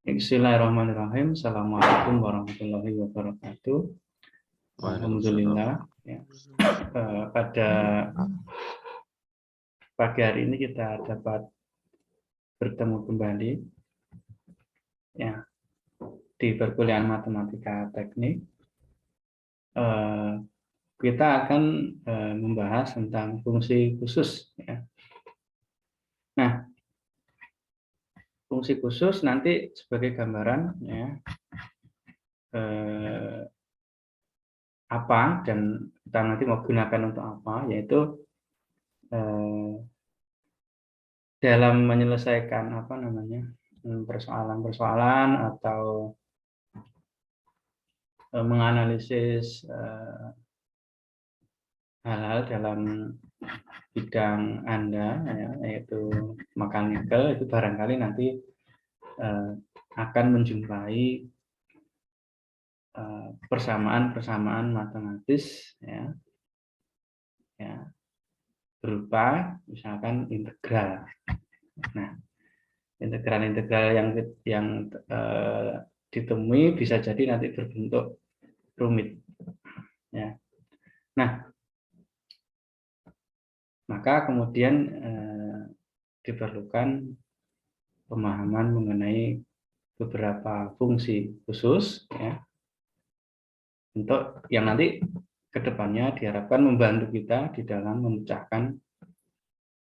Bismillahirrahmanirrahim. Assalamualaikum warahmatullahi wabarakatuh. Alhamdulillah. Ya. Pada pagi hari ini kita dapat bertemu kembali ya di perkuliahan matematika teknik. Kita akan membahas tentang fungsi khusus. Ya. Nah, fungsi khusus nanti sebagai gambaran ya. Apa dan kita nanti mau gunakan untuk apa, yaitu dalam menyelesaikan persoalan-persoalan atau menganalisis hal-hal dalam bidang Anda ya, yaitu mechanical, itu barangkali nanti akan menjumpai persamaan-persamaan matematis ya berupa misalkan integral. Nah, integral-integral yang ditemui bisa jadi nanti berbentuk rumit ya. Nah, maka kemudian diperlukan pemahaman mengenai beberapa fungsi khusus ya, untuk yang nanti kedepannya diharapkan membantu kita di dalam memecahkan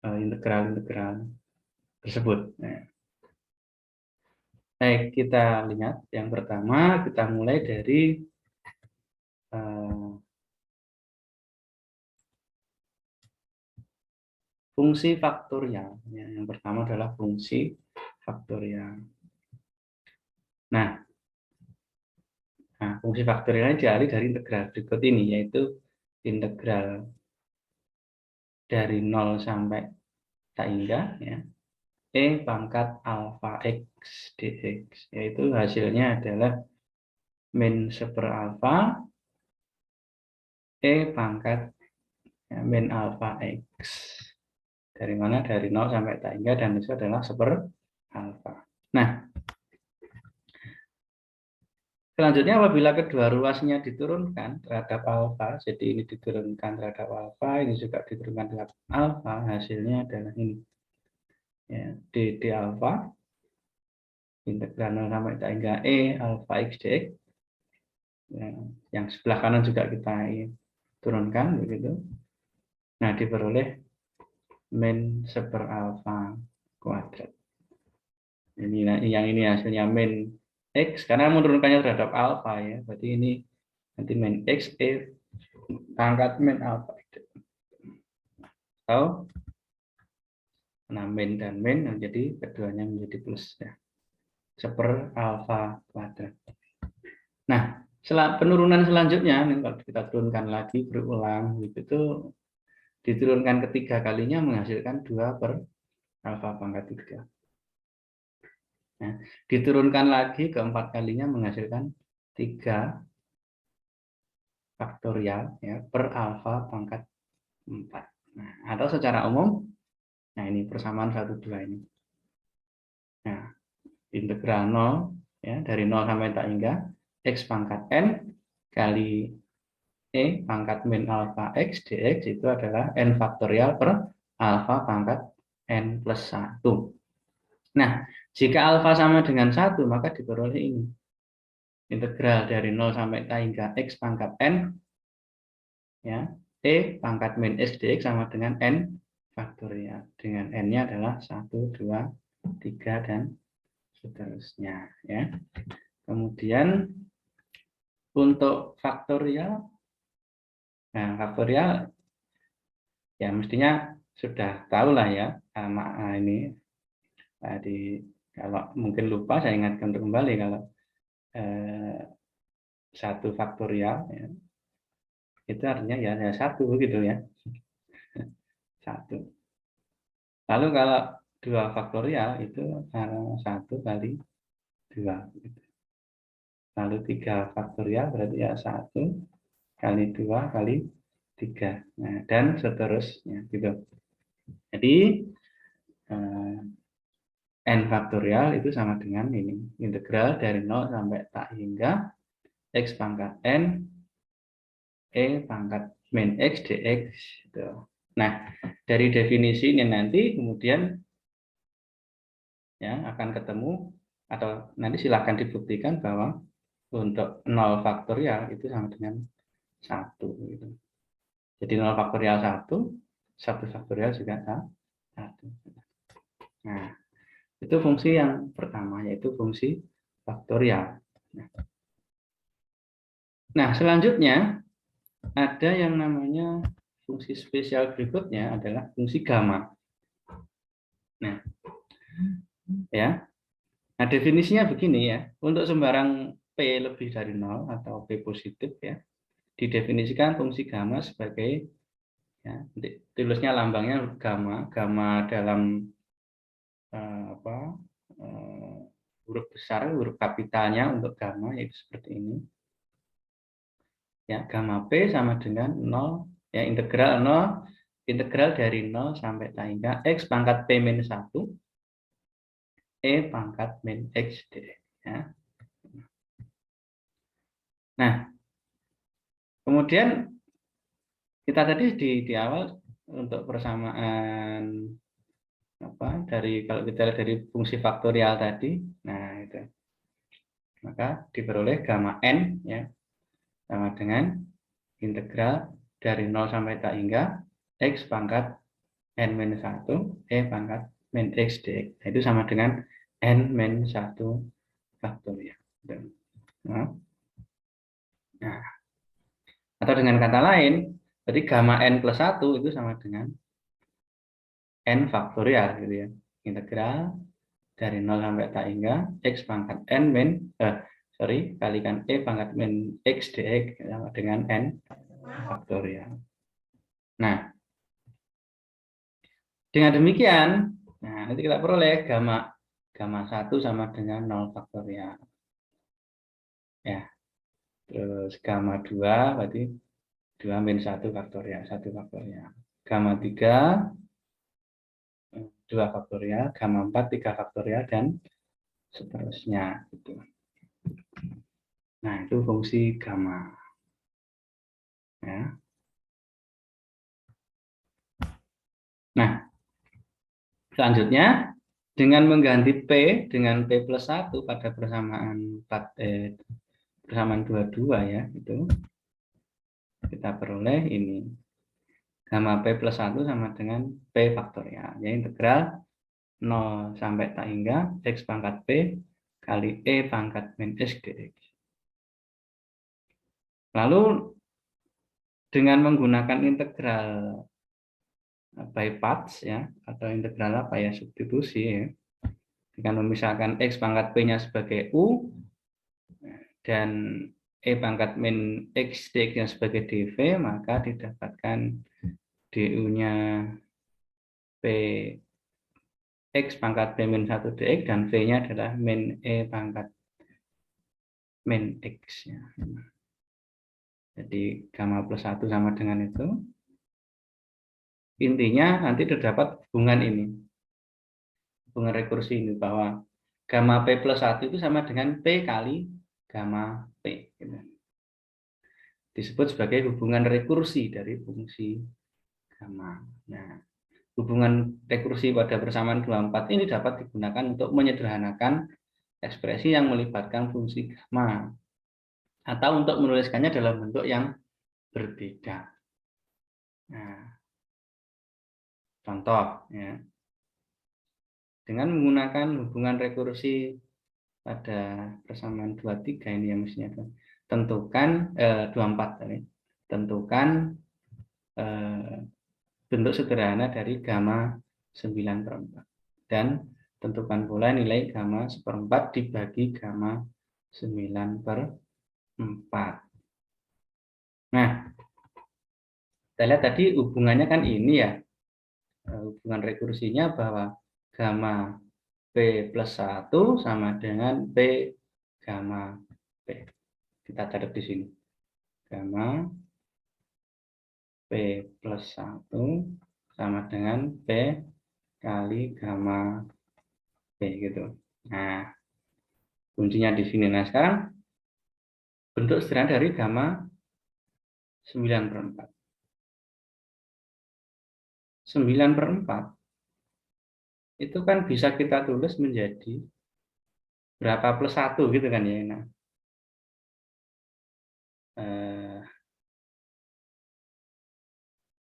integral-integral tersebut. Baik, kita lihat yang pertama, kita mulai dari fungsi faktorial. Yang pertama adalah fungsi faktorial. Nah, fungsi faktorial ini diambil dari integral berikut ini, yaitu integral dari 0 sampai tak hingga ya, E pangkat alfa X dx, yaitu hasilnya adalah min seperalfa E pangkat min alfa X. Dari mana? Dari 0 sampai tak hingga, dan itu adalah seperalfa. Nah, selanjutnya apabila kedua ruasnya diturunkan terhadap alfa, jadi ini diturunkan terhadap alfa, ini juga diturunkan terhadap alfa, hasilnya adalah ini. Ya, d alfa integral 0 sampai tak hingga E alfa X dx. Ya, yang sebelah kanan juga kita turunkan begitu. Nah, diperoleh min seperalfa kuadrat. Ini yang ini hasilnya min X karena menurunkannya terhadap alfa ya. Berarti ini nanti min X E pangkat min alfa. Atau nah, min dan min, jadi keduanya menjadi plus ya. Seperalfa kuadrat. Nah, penurunan selanjutnya kalau kita turunkan lagi berulang itu diturunkan ketiga kalinya menghasilkan 2 per alfa pangkat 3. Nah, diturunkan lagi keempat kalinya menghasilkan 3 faktorial ya per alfa pangkat 4. Nah, atau secara umum, nah ini persamaan 1 2 ini. Nah, integral 0 ya dari 0 sampai tak hingga X pangkat n kali E pangkat min alfa X dx itu adalah n faktorial per alfa pangkat n plus 1. Nah, jika alfa sama dengan 1, maka diperoleh ini. Integral dari 0 sampai tak hingga X pangkat n, ya, E pangkat min X dx sama dengan n faktorial. Dengan n-nya adalah 1, 2, 3, dan seterusnya. Ya. Kemudian, untuk faktorial, nah faktorial ya mestinya sudah tahu lah ya ini tadi. Kalau mungkin lupa saya ingatkan kembali kalau 1 faktorial ya, itu artinya ya 1 gitu ya, 1. Lalu kalau 2 faktorial itu 1 kali 2 gitu. Lalu 3 faktorial berarti ya 1 kali 2 kali 3. Nah, dan seterusnya gitu. Jadi N faktorial itu sama dengan ini. Integral dari 0 sampai tak hingga X pangkat N E pangkat min X dx. Gitu. Nah, dari definisi ini nanti kemudian ya akan ketemu, atau nanti silahkan dibuktikan bahwa untuk 0 faktorial itu sama dengan 1. Gitu. Jadi 0 faktorial 1, 1 faktorial juga 1. Nah, itu fungsi yang pertama, yaitu fungsi faktorial. Nah, selanjutnya ada yang namanya fungsi spesial berikutnya adalah fungsi gamma. Nah, ya. Nah, definisinya begini ya. Untuk sembarang P lebih dari 0 atau P positif ya, didefinisikan fungsi gamma sebagai ya, tulisnya lambangnya gamma, gamma dalam apa huruf besar, huruf kapitalnya untuk gamma yaitu seperti ini. Ya, gamma P sama dengan 0 ya, integral 0, integral dari 0 sampai tak hingga X pangkat P min 1 E pangkat min X dx ya. Nah, kemudian kita tadi di awal untuk persamaan apa dari, kalau kita lihat dari fungsi faktorial tadi, nah itu maka diperoleh gamma n ya sama dengan integral dari 0 sampai tak hingga X pangkat n min 1 E pangkat min X dx. Nah, itu sama dengan n min 1 faktorial. Nah, atau dengan kata lain, berarti gamma n plus 1 itu sama dengan n faktorial gitu ya. Integral dari 0 sampai tak hingga X pangkat n min kalikan E pangkat min X dx sama dengan n faktorial. Nah, dengan demikian, nah nanti kita peroleh gamma 1 sama dengan 0 faktorial. Ya. Terus gamma 2 berarti 2 min 1 faktorial, 1 faktorial. Gamma 3 2 faktorial, gamma 4 3 faktorial dan seterusnya gitu. Nah, itu fungsi gamma. Ya. Nah, selanjutnya dengan mengganti P dengan P plus 1 pada persamaan 22 ya, itu kita peroleh ini. Gamma P plus 1 sama dengan P faktorial. Ya, integral 0 sampai tak hingga X pangkat P kali E pangkat min X dx. Lalu dengan menggunakan integral by parts ya, atau integral apa ya, substitusi ya, dengan memisahkan X pangkat P-nya sebagai U dan E pangkat min X dx-nya sebagai dV, maka didapatkan du-nya P X pangkat P min 1 dx dan V-nya adalah min E pangkat min X ya. Jadi gamma plus 1 sama dengan itu. Intinya nanti terdapat hubungan ini. Hubungan rekursi ini bahwa gamma P plus 1 itu sama dengan P kali gamma P. Gitu. Disebut sebagai hubungan rekursi dari fungsi gamma. Nah, hubungan rekursi pada persamaan 24 ini dapat digunakan untuk menyederhanakan ekspresi yang melibatkan fungsi gamma, atau untuk menuliskannya dalam bentuk yang berbeda. Nah, contoh ya. Dengan menggunakan hubungan rekursi pada persamaan 23 ini yang mestinya tentukan 24 ini. Tentukan bentuk sederhana dari gamma 9/4 dan tentukan pula nilai gamma 1/4 dibagi gamma 9/4. Nah, kita lihat tadi hubungannya kan ini ya, hubungan rekursinya bahwa gamma P plus 1 sama dengan P gamma P. Kita catat di sini. Gamma P plus 1 sama dengan P kali gamma Oke, gitu. Nah, kuncinya di sini. Nah, sekarang bentuk sederhana dari gamma 9/4. 9/4 itu kan bisa kita tulis menjadi berapa plus 1 gitu kan ya. Nah,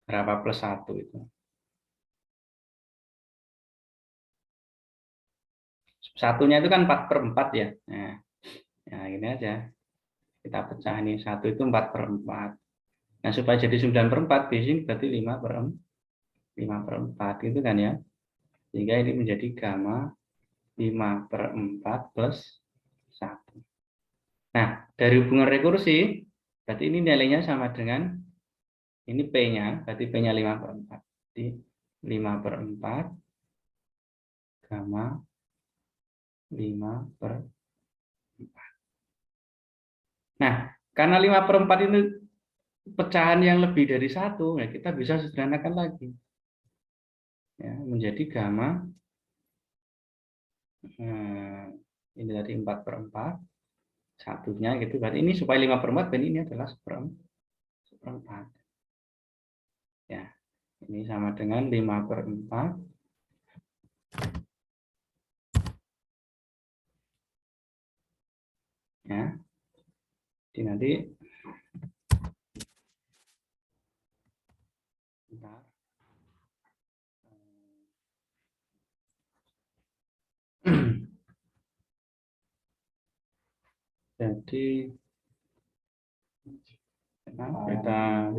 berapa plus 1 itu. Satunya itu kan 4/4 ya. Nah, ini aja. Kita pecah ini. 1 itu 4/4. Nah, supaya jadi 9/4, biasanya berarti 5/4 gitu kan ya. Sehingga ini menjadi gamma 5/4 plus 1. Nah, dari hubungan rekursi, berarti ini nilainya sama dengan, ini P-nya, berarti P-nya 5/4. Jadi 5/4 gamma 5/4. Nah, karena 5/4 ini pecahan yang lebih dari 1, ya kita bisa sederhanakan lagi. Ya, menjadi gamma, ini tadi 4/4, satunya gitu, berarti ini supaya 5/4, dan ini adalah 1/4. Ya, ini sama dengan 5/4. Ya, jadi nanti bentar. Jadi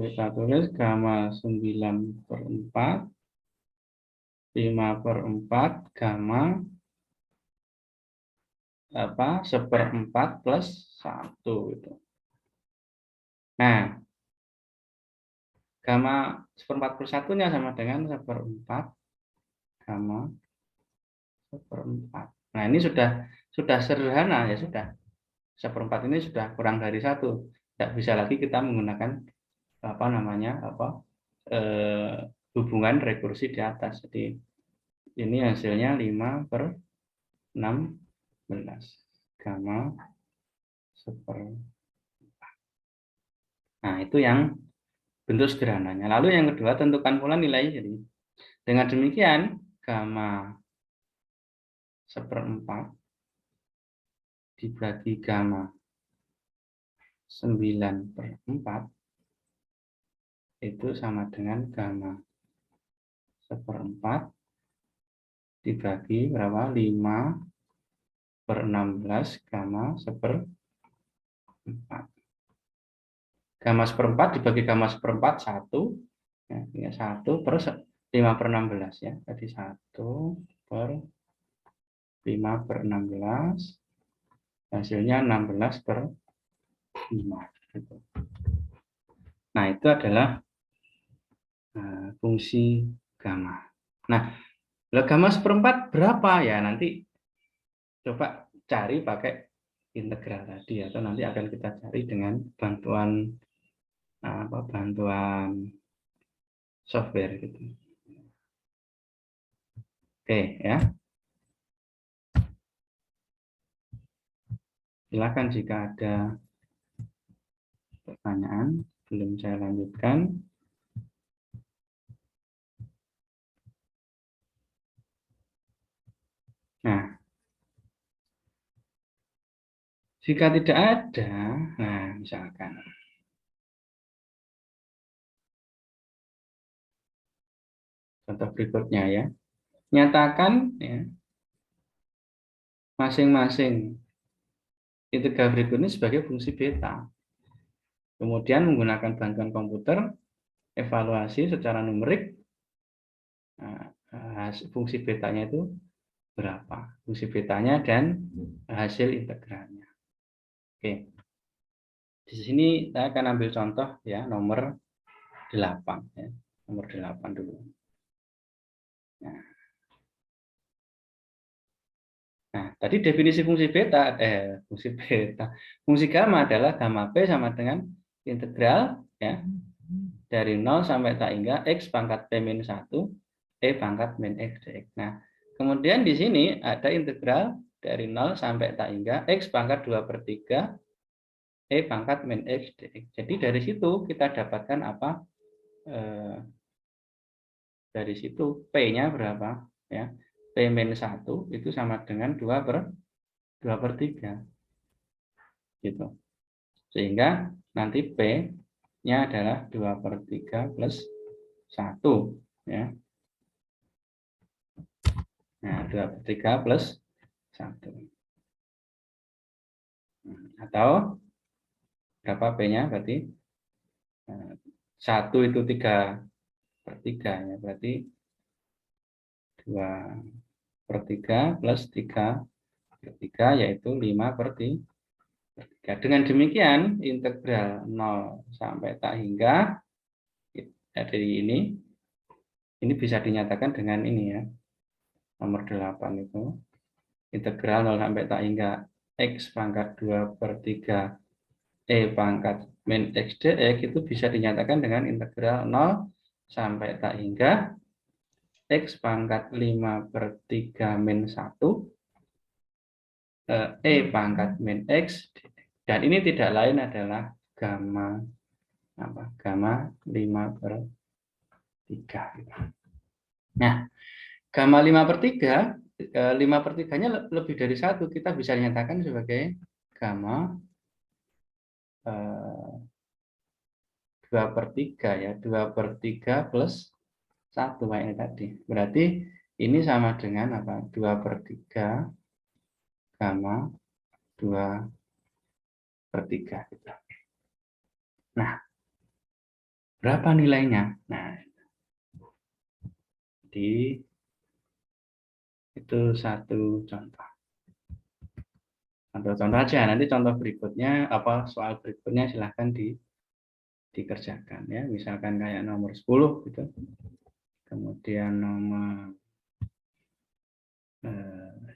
kita tulis gamma 9/4, 5/4 gamma 1/4 plus 1 gitu. Nah, gamma 1/4 plus 1-nya sama dengan 1/4 gamma 1/4. Nah, ini sudah sederhana ya, sudah. 1/4 ini sudah kurang dari 1. Tidak bisa lagi kita menggunakan hubungan rekursi di atas. Jadi ini hasilnya 5/16 gamma 1/4. Nah, itu yang bentuk sederhananya. Lalu yang kedua, tentukan pula nilainya. Jadi dengan demikian gamma 1/4 dibagi gamma 9/4 itu sama dengan gamma 1/4 dibagi berapa? 5/16 gamma 1/4. Gamma 1/4 dibagi gamma 1/4 1. Ya, 1/5/16 ya. Jadi 1/5/16. Hasilnya 16/5. Gitu. Nah, itu adalah fungsi gamma. Nah, gamma 1/4 berapa ya? Nanti coba cari pakai integral tadi, atau nanti akan kita cari dengan bantuan software gitu. Oke ya. Silakan jika ada pertanyaan, belum saya lanjutkan. Nah, jika tidak ada, nah misalkan contoh berikutnya ya, nyatakan ya masing-masing integral berikut ini sebagai fungsi beta. Kemudian menggunakan bantuan komputer, evaluasi secara numerik fungsi betanya itu berapa, fungsi betanya dan hasil integralnya. Oke. Di sini saya akan ambil contoh ya, nomor 8 ya. Nomor 8 dulu. Nah, tadi definisi fungsi beta, fungsi gamma adalah gamma P sama dengan integral ya dari 0 sampai tak hingga x pangkat P min 1 E pangkat min x dx. Nah, Kemudian di sini ada integral dari 0 sampai tak hingga X pangkat 2/3 E pangkat min X dx. Jadi dari situ kita dapatkan apa? Dari situ P-nya berapa? Ya, P min 1 itu sama dengan 2/3. Gitu. Sehingga nanti P-nya adalah 2/3 plus 1. Ya. Nah, 2/3 plus 1. Atau berapa P-nya? Berarti 1 itu 3/3. Ya. Berarti 2/3 plus 3/3 yaitu 5/3. Dengan demikian, integral 0 sampai tak hingga dari ini bisa dinyatakan dengan ini ya. Nomor 8 itu. Integral 0 sampai tak hingga X pangkat 2/3 E pangkat min X dx itu bisa dinyatakan dengan integral 0 sampai tak hingga X pangkat 5/3 min 1 E pangkat min X dan ini tidak lain adalah gamma 5/3. Nah, gamma 5/3, 5/3-nya lebih dari 1, kita bisa nyatakan sebagai gamma 2/3 ya, 2/3 plus 1 kayak ini tadi. Berarti ini sama dengan apa? 2/3 gamma 2/3 gitu. Nah, berapa nilainya? Nah, itu satu contoh. Contoh-contoh aja. Nanti contoh berikutnya apa soal berikutnya silahkan dikerjakan ya. Misalkan kayak nomor 10 gitu. Kemudian nomor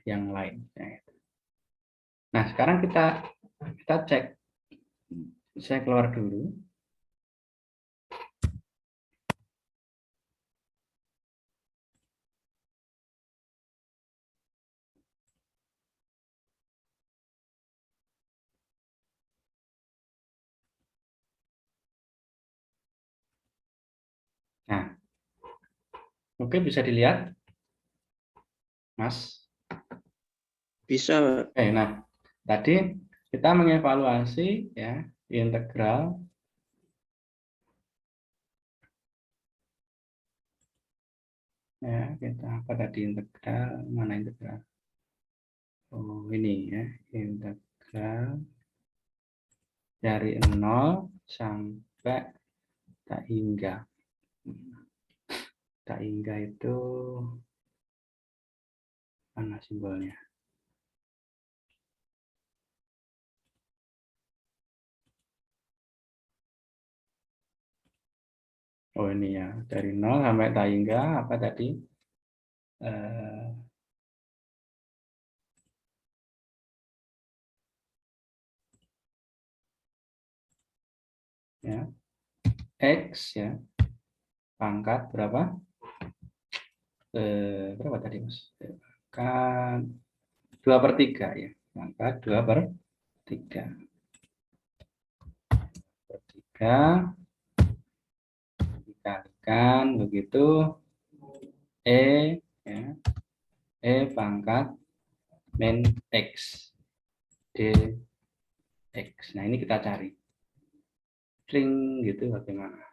yang lain. Nah, sekarang kita cek. Saya keluar dulu. Nah, oke bisa dilihat, Mas. Bisa. Oke, nah tadi kita mengevaluasi ya integral ya kita apa tadi integral mana integral? Oh ini ya integral dari 0 sampai tak hingga. Tak hingga itu mana simbolnya? Oh ini ya, dari 0 sampai tak hingga apa tadi? Ya, X ya, pangkat berapa? Berapa tadi Mas? Pangkat 2/3 ya, pangkat 2/3. 3 dikalikan begitu E ya, E pangkat min X dx. Nah ini kita cari string gitu bagaimana.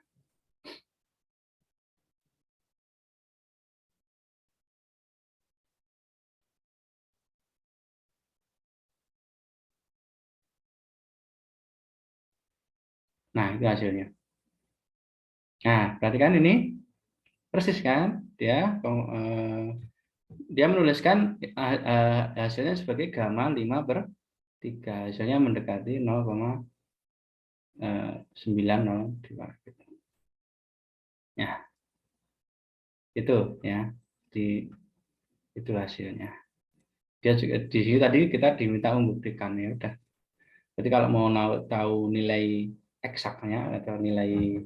Nah itu hasilnya. Nah berarti kan ini persis kan dia menuliskan hasilnya sebagai gamma 5/3, hasilnya mendekati 0,902 gitu. Ya itu ya itu hasilnya. Dia juga di sini tadi kita diminta membuktikan ya udah. Jadi kalau mau tahu nilai eksaknya atau nilai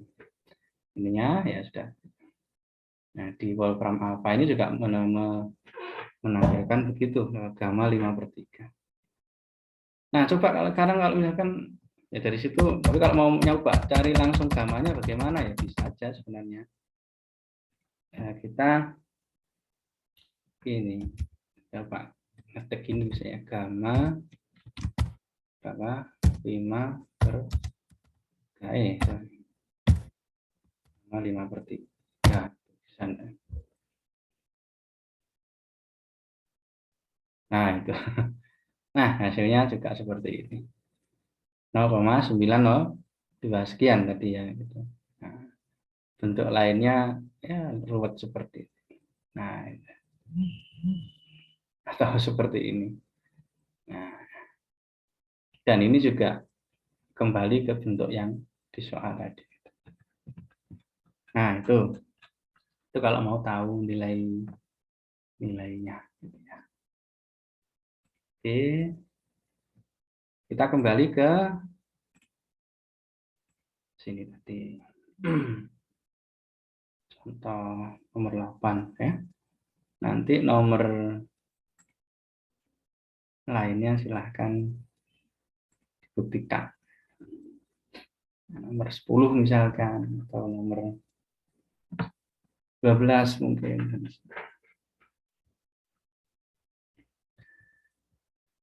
ininya ya sudah. Nah di Wolfram alpha ini juga menampilkan begitu lewat gamma 5/3. Nah, coba kalau misalkan ya dari situ, tapi kalau mau nyoba cari langsung gamanya bagaimana ya bisa aja sebenarnya. Ya, kita ini coba ngetik ini bisa ya, gamma berapa 5/3. Nah itu, nah hasilnya juga seperti ini 0,902 sekian tadi ya gitu. Nah, bentuk lainnya ya ruwet seperti ini. Nah itu. Atau seperti ini. Nah, dan ini juga kembali ke bentuk yang di soal tadi. Nah itu kalau mau tahu nilainya. Oke, kita kembali ke sini tadi. Contoh nomor 8 ya. Nanti nomor lainnya silahkan dibuktikan. Nomor 10 misalkan atau nomor 12 mungkin.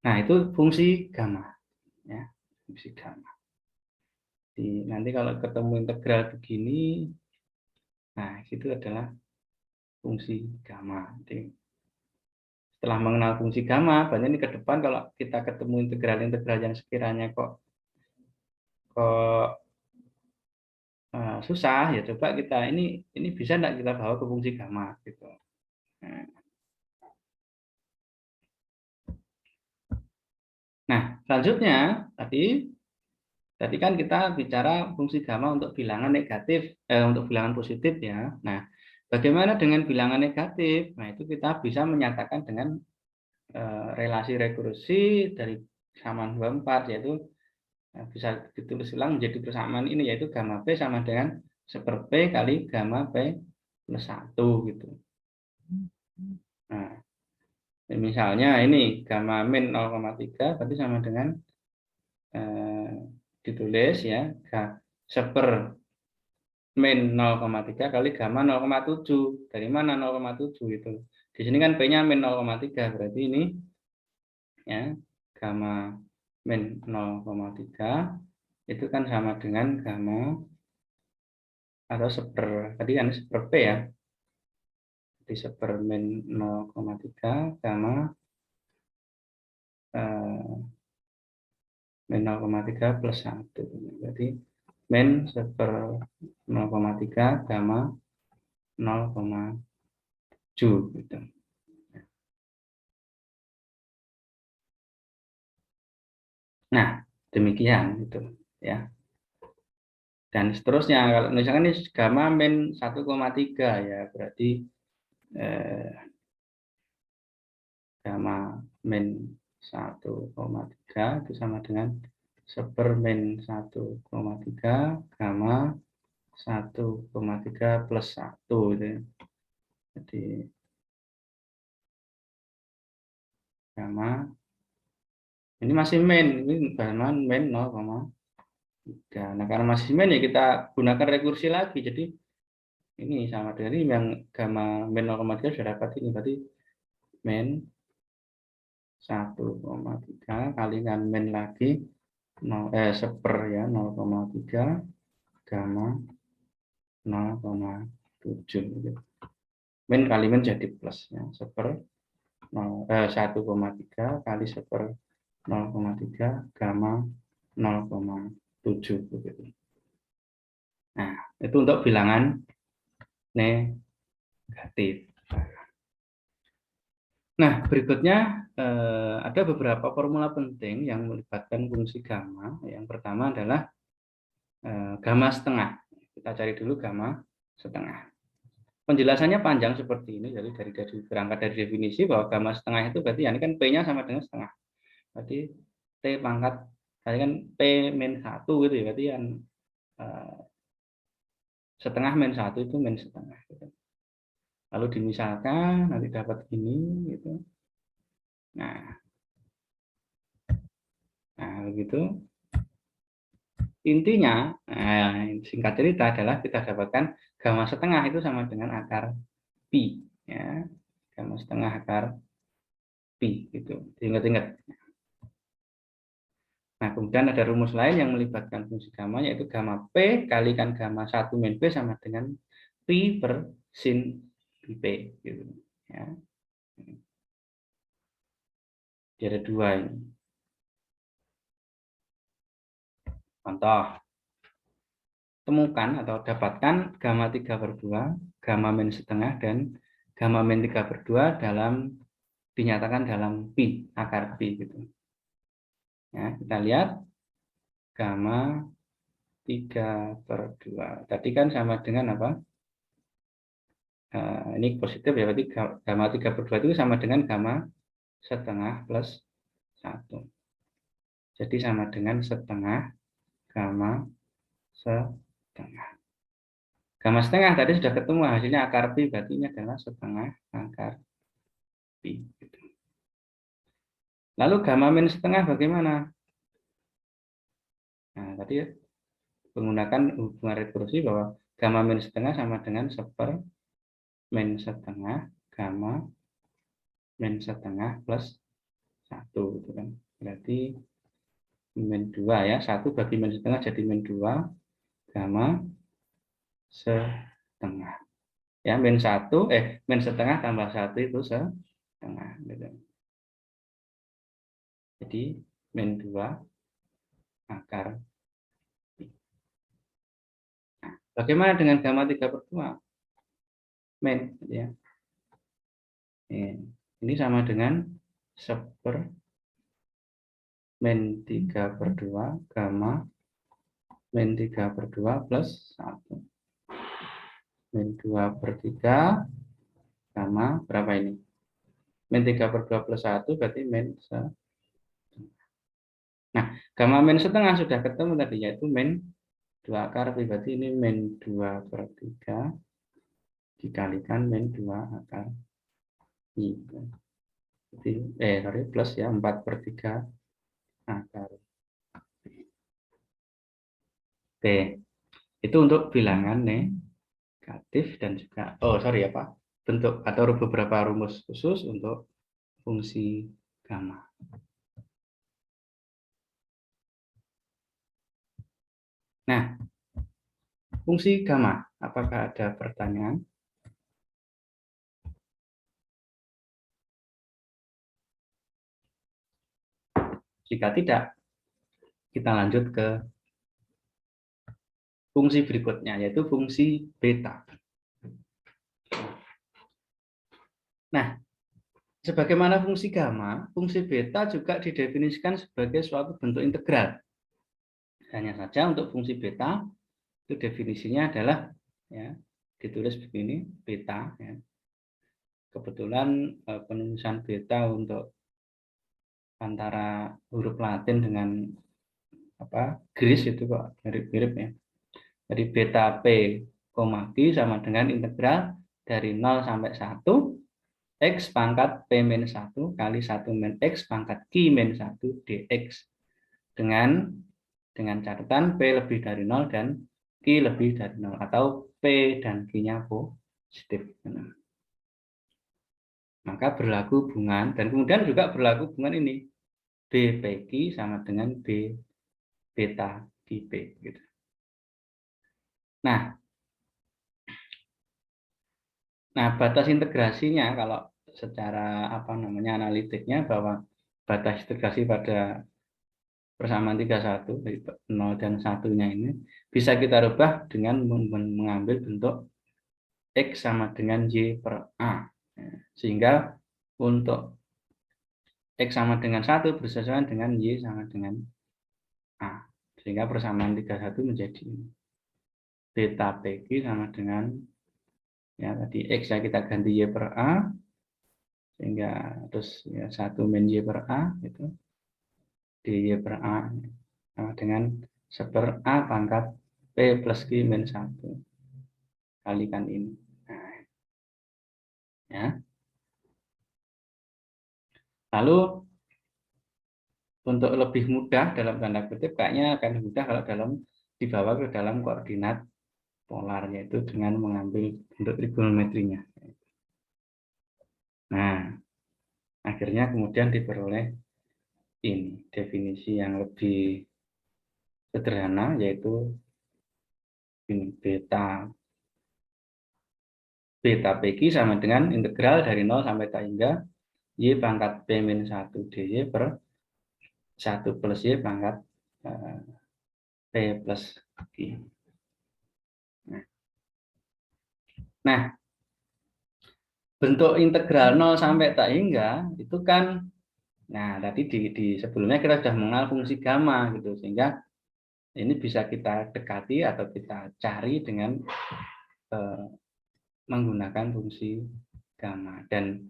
Nah, itu fungsi gamma ya, fungsi gamma. Nanti kalau ketemu integral begini, nah itu adalah fungsi gamma. Jadi, setelah mengenal fungsi gamma, banyak ini ke depan kalau kita ketemu integral-integral yang sekiranya kok susah, ya coba kita ini bisa enggak kita bawa ke fungsi gamma gitu. Nah, selanjutnya tadi kan kita bicara fungsi gamma untuk bilangan negatif, untuk bilangan positif ya. Nah, bagaimana dengan bilangan negatif? Nah, itu kita bisa menyatakan dengan relasi rekursi dari persamaan 24, yaitu bisa ditulis ulang menjadi persamaan ini, yaitu gamma P sama dengan 1/P kali gamma P plus 1 gitu. Nah, misalnya ini gamma min 0,3 berarti sama dengan ditulis ya 1/min 0,3 kali gamma 0,7. Dari mana 0,7 itu? Di sini kan P-nya min 0,3, berarti ini ya gamma min 0,3 itu kan sama dengan gamma atau tadi kan 1/P ya. Jadi 1/min 0,3 gamma min 0,3 plus 1. Berarti min 1/0,3 gamma 0,7 gitu. Nah, demikian gitu ya. Dan seterusnya kalau misalkan ini gamma min 1,3 ya, berarti gamma min 1,3 itu sama dengan 1/min 1,3 gamma 1,3 plus 1 gitu ya. Jadi gamma ini masih min, ini gamma min 0,3. Nah, karena masih min ya kita gunakan rekursi lagi. Jadi ini sama dengan ini yang gamma min 0,3 sudah dapat ini, berarti min 1,3 kalikan min lagi 1/, ya 0,3 gamma 0,7 gitu. Min kali min jadi plus ya 1,3 kali 1/0,3 gamma 0,7 begitu. Nah, itu untuk bilangan negatif. Nah, berikutnya ada beberapa formula penting yang melibatkan fungsi gamma. Yang pertama adalah gamma setengah. Kita cari dulu gamma setengah. Penjelasannya panjang seperti ini, jadi berangkat dari definisi bahwa gamma setengah itu berarti ya ini kan P-nya sama dengan setengah. Berarti T pangkat, tadi kan P min 1 gitu ya, berarti yang setengah min 1 itu min setengah. Gitu. lalu dimisalkan nanti dapat ini gitu. Nah begitu. Intinya, singkat cerita adalah kita dapatkan gamma setengah itu sama dengan akar pi, ya, gamma setengah akar pi, gitu. Ingat-ingat. Nah, kemudian ada rumus lain yang melibatkan fungsi gamma, yaitu gamma p kalikan gamma 1 min p sama dengan pi per sin p, gitu. Ya. Jadi ada dua ini. Contoh. Temukan atau dapatkan gamma 3/2, gamma min setengah, dan gamma min 3/2 dinyatakan dalam pi, akar pi gitu. Ya, kita lihat gamma 3/2. Tadi kan sama dengan apa? Ini positif ya, berarti gamma 3/2 itu sama dengan gamma setengah plus 1. Jadi sama dengan setengah gamma setengah. Gamma setengah tadi sudah ketemu, hasilnya akar pi, berarti ini adalah setengah akar pi. Gitu. Lalu gamma min setengah bagaimana? Nah, tadi menggunakan hubungan rekursi bahwa gamma min setengah sama dengan 1/min setengah gamma min setengah plus 1. Gitu kan. Berarti min 2 ya. 1 bagi min setengah jadi min 2 gamma setengah. Ya, min setengah tambah 1 itu setengah. Gitu. Jadi min 2 akar. Nah, bagaimana dengan gamma 3/2? Min, ya. Ini sama dengan 1/min 3/2 gamma min 3/2 plus 1. Min 2/3 gamma berapa ini? Min 3/2 plus 1 berarti min setengah. Nah, gamma min setengah sudah ketemu tadi, yaitu min 2 akar pi, berarti ini min 2/3 dikalikan min 2 akar pi. Jadi, plus ya, 4/3 akar pi. Oke, itu untuk bilangan negatif dan juga, bentuk atau beberapa rumus khusus untuk fungsi gamma. Nah, fungsi gamma, apakah ada pertanyaan? Jika tidak, kita lanjut ke fungsi berikutnya, yaitu fungsi beta. Nah, sebagaimana fungsi gamma, fungsi beta juga didefinisikan sebagai suatu bentuk integral. Hanya saja untuk fungsi beta, itu definisinya adalah, ya, ditulis begini, beta. Ya. Kebetulan penulisan beta untuk antara huruf Latin dengan Gris itu kok mirip-mirip ya. Jadi beta P, Q sama dengan integral dari 0 sampai 1 X pangkat P min 1 kali 1 min X pangkat Q min 1 dx. Dengan catatan P lebih dari 0 dan Q lebih dari 0. Atau P dan Q-nya positif. Maka berlaku hubungan, dan kemudian juga berlaku hubungan ini. B PQ sama dengan B beta QP. Gitu. Nah, batas integrasinya kalau secara analitiknya bahwa batas integrasi pada persamaan 31 0 dan 1-nya ini bisa kita rubah dengan mengambil bentuk X sama dengan Y per A. Sehingga untuk X sama dengan 1 bersesuaian dengan Y sama dengan A. Sehingga persamaan 31 menjadi beta PQ sama dengan, ya, tadi X ya kita ganti Y per A, sehingga terus ya, 1 min Y per A itu di Y per A sama dengan 1/A pangkat P plus Q min 1 kalikan ini. Nah, Ya. Lalu untuk lebih mudah dalam tanda kutip, kayaknya akan mudah kalau dibawa ke dalam koordinat polar, yaitu dengan mengambil bentuk trigonometrinya. Nah, akhirnya kemudian diperoleh ini definisi yang lebih sederhana, yaitu ini beta PQ sama dengan integral dari 0 sampai tak hingga y pangkat P min 1 dy per 1 plus y pangkat P plus Q. Nah, bentuk integral 0 sampai tak hingga itu kan, nah tadi di sebelumnya kita sudah mengenal fungsi gamma gitu, sehingga ini bisa kita dekati atau kita cari dengan menggunakan fungsi gamma. Dan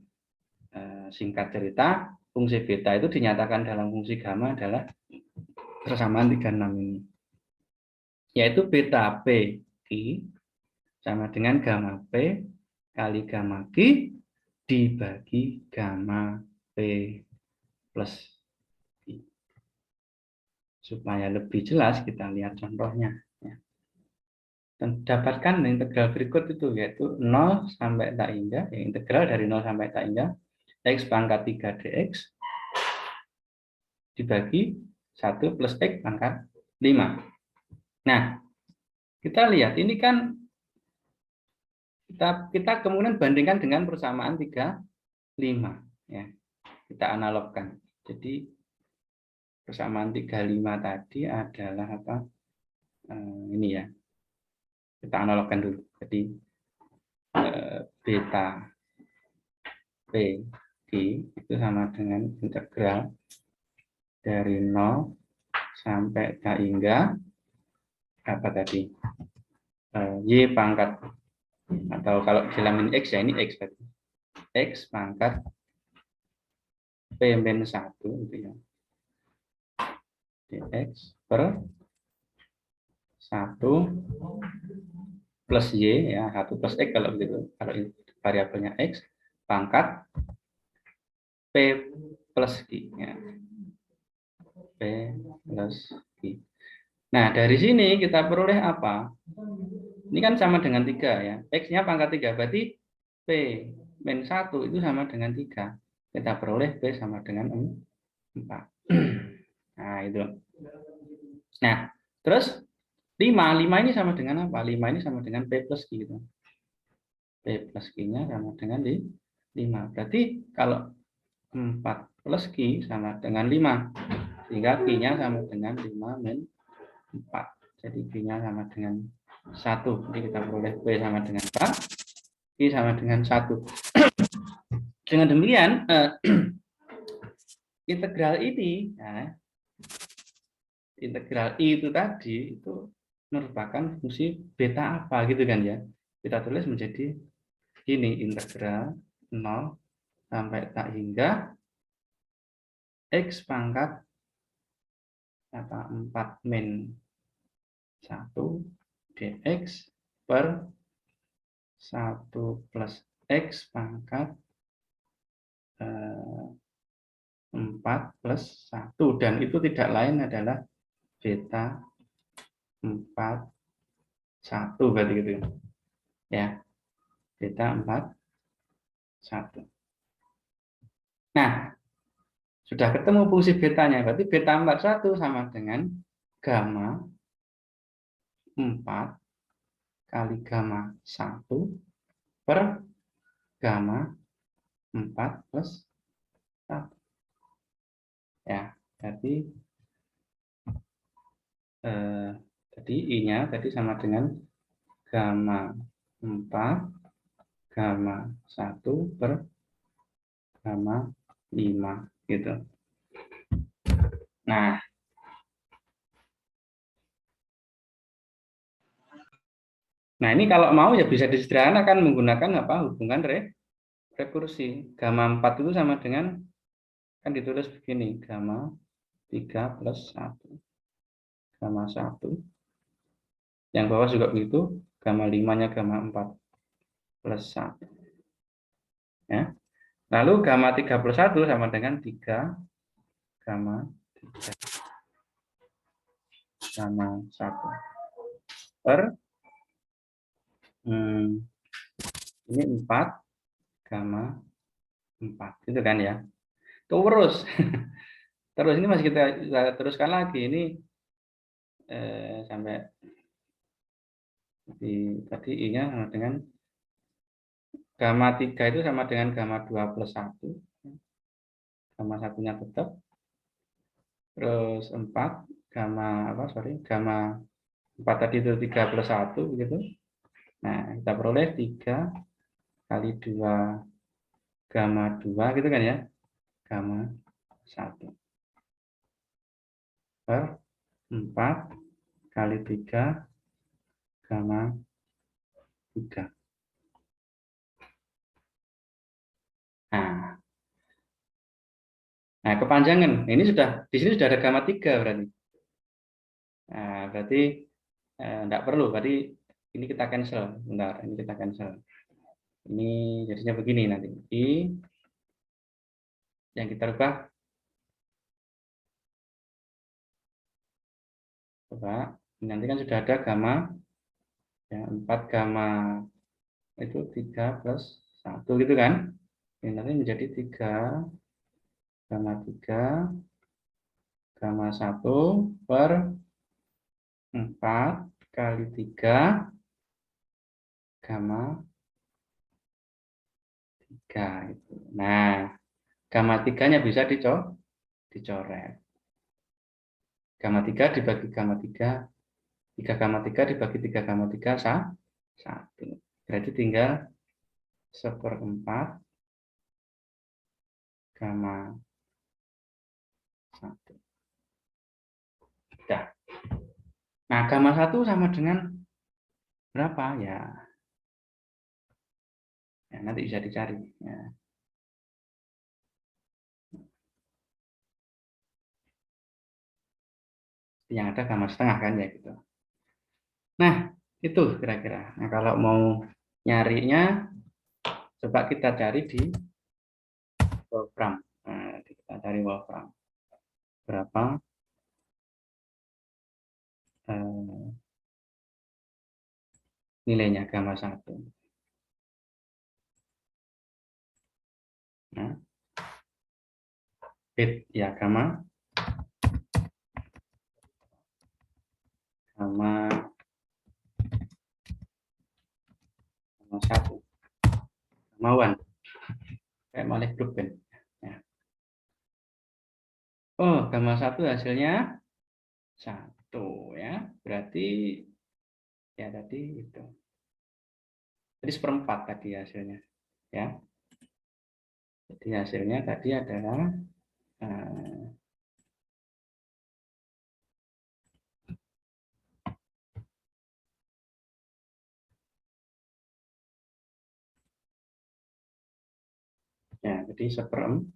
singkat cerita, fungsi beta itu dinyatakan dalam fungsi gamma adalah persamaan 36 ini, yaitu beta P Q sama dengan gamma P kali gamma Q dibagi gamma P plus Q. Supaya lebih jelas kita lihat contohnya. Dan dapatkan integral berikut itu, yaitu 0 sampai tak hingga, ya, integral dari 0 sampai tak hingga x pangkat 3 dx dibagi 1 plus x pangkat 5. Nah, kita lihat ini kan kita kemudian bandingkan dengan persamaan 35 ya. Kita analogkan. Jadi persamaan 35 tadi adalah apa? Ini ya. Kita analogkan dulu. Jadi beta P Q itu sama dengan integral dari 0 sampai tak hingga apa tadi? Y pangkat, atau kalau dalam ini x ya, ini x tadi. X pangkat P min 1 gitu ya. Dx per 1 plus y ya, 1 plus x kalau begitu. Kalau variabelnya x pangkat P plus Q ya. P plus Q. Nah, dari sini kita peroleh apa? Ini kan sama dengan 3 ya. X-nya pangkat 3, berarti P min 1 itu sama dengan 3. Kita peroleh P sama dengan 4. Nah, itu. Nah, terus 5 ini sama dengan apa? 5 ini sama dengan P plus Q gitu. P plus Q-nya sama dengan 5. Berarti kalau 4 plus Q sama dengan 5. Sehingga Q-nya sama dengan 5 min 4. Jadi Q-nya sama dengan 1. Jadi kita peroleh P sama dengan 4. Q sama dengan 1. Dengan demikian, integral ini, ya, integral I itu tadi, itu merupakan fungsi beta apa gitu kan ya. Kita tulis menjadi ini, integral 0 sampai tak hingga x pangkat 4 min 1 dx per 1 plus x pangkat 4 plus 1, dan itu tidak lain adalah beta 4 1 berarti gitu ya, beta 4 1. Nah, sudah ketemu fungsi betanya, berarti beta 41 sama dengan gamma 4 kali gamma 1 per gamma 4 plus 1. Ya, jadi tadi I-nya tadi sama dengan gamma 4 gamma 1 per gamma 5 gitu. Nah, ini kalau mau ya bisa disederhanakan menggunakan apa? Hubungan rekursi. Gamma 4 itu sama dengan, kan ditulis begini, gamma 3 plus 1. Gamma 1. Yang bawah juga begitu, gamma 5-nya gamma 4 plus 1. Ya. Lalu gamma 31 sama dengan 3 gamma 3 gamma 1 per ini 4 gamma 4 gitu kan ya. Terus terus ini masih kita teruskan lagi ini sampai tadi I-nya sama dengan gamma 3 itu sama dengan gamma 2 plus 1. Gamma satunya tetap. Terus 4 gamma gamma 4 tadi itu 3 plus 1 begitu. Nah, kita peroleh 3 kali 2 gamma 2 gitu kan ya. Gamma 1 per 4 kali 3 gamma 3. Nah, kepanjangan. Ini di sini sudah ada gamma 3 berarti. Nah, berarti enggak perlu, berarti ini kita cancel. Bentar, ini kita cancel. Ini jadinya begini nanti. I yang kita rubah, coba, nanti kan sudah ada gamma, ya, 4 gamma itu 3 plus 1 gitu kan. Ini nanti menjadi 3 gamma 3 gamma 1 per 4 kali 3 gamma 3 gitu. Nah, gamma 3-nya bisa dicoret. Gamma 3 dibagi gamma 3, 3 gamma 3 dibagi 3 gamma 3, 1. Berarti tinggal 1/4 gamma 1. Sudah. Nah, gamma 1 sama dengan berapa? Ya nanti bisa dicari. Ya. Yang ada gamma setengah kan ya gitu. Nah, itu kira-kira. Nah, kalau mau nyarinya, coba kita cari di Wolfram. Nah, kita cari Wolfram. Berapa nilainya gamma 1. Nah, bit ya gamma 1 gamma 1 kayak malah grup kan. Ya. Oh, gamma 1 hasilnya 1 ya. Berarti ya tadi itu. Jadi 1/4 tadi hasilnya. Ya. Jadi hasilnya tadi adalah ya, jadi 1/4.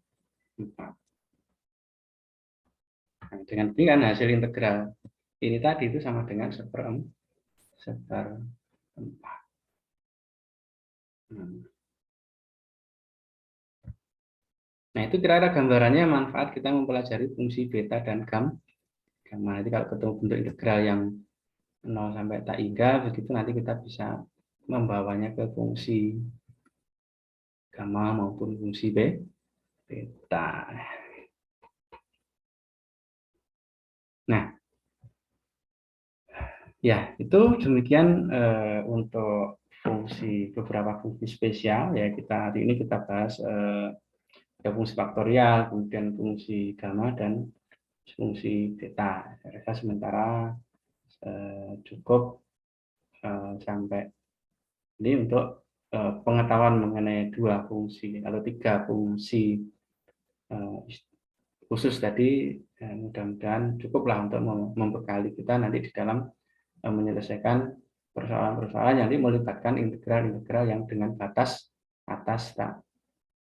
Nah, dengan ini kan hasil integral ini tadi itu sama dengan 1/4. Nah, itu kira-kira gambarannya manfaat kita mempelajari fungsi beta dan gamma. Nanti kalau ketemu bentuk integral yang 0 sampai tak hingga, begitu nanti kita bisa membawanya ke fungsi gamma maupun fungsi beta. Nah, ya itu demikian untuk beberapa fungsi spesial ya kita hari ini kita bahas ada fungsi faktorial, kemudian fungsi gamma dan fungsi beta. Saya rasa sementara cukup sampai ini untuk pengetahuan mengenai 2 fungsi atau 3 fungsi khusus tadi. Mudah-mudahan cukuplah untuk membekali kita nanti di dalam menyelesaikan persoalan-persoalan yang melibatkan integral-integral yang dengan batas atas tak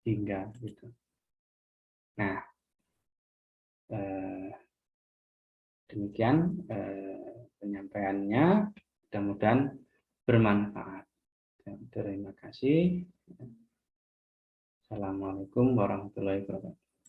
hingga gitu. Nah, demikian penyampaiannya, mudah-mudahan bermanfaat. Terima kasih. Assalamualaikum warahmatullahi wabarakatuh.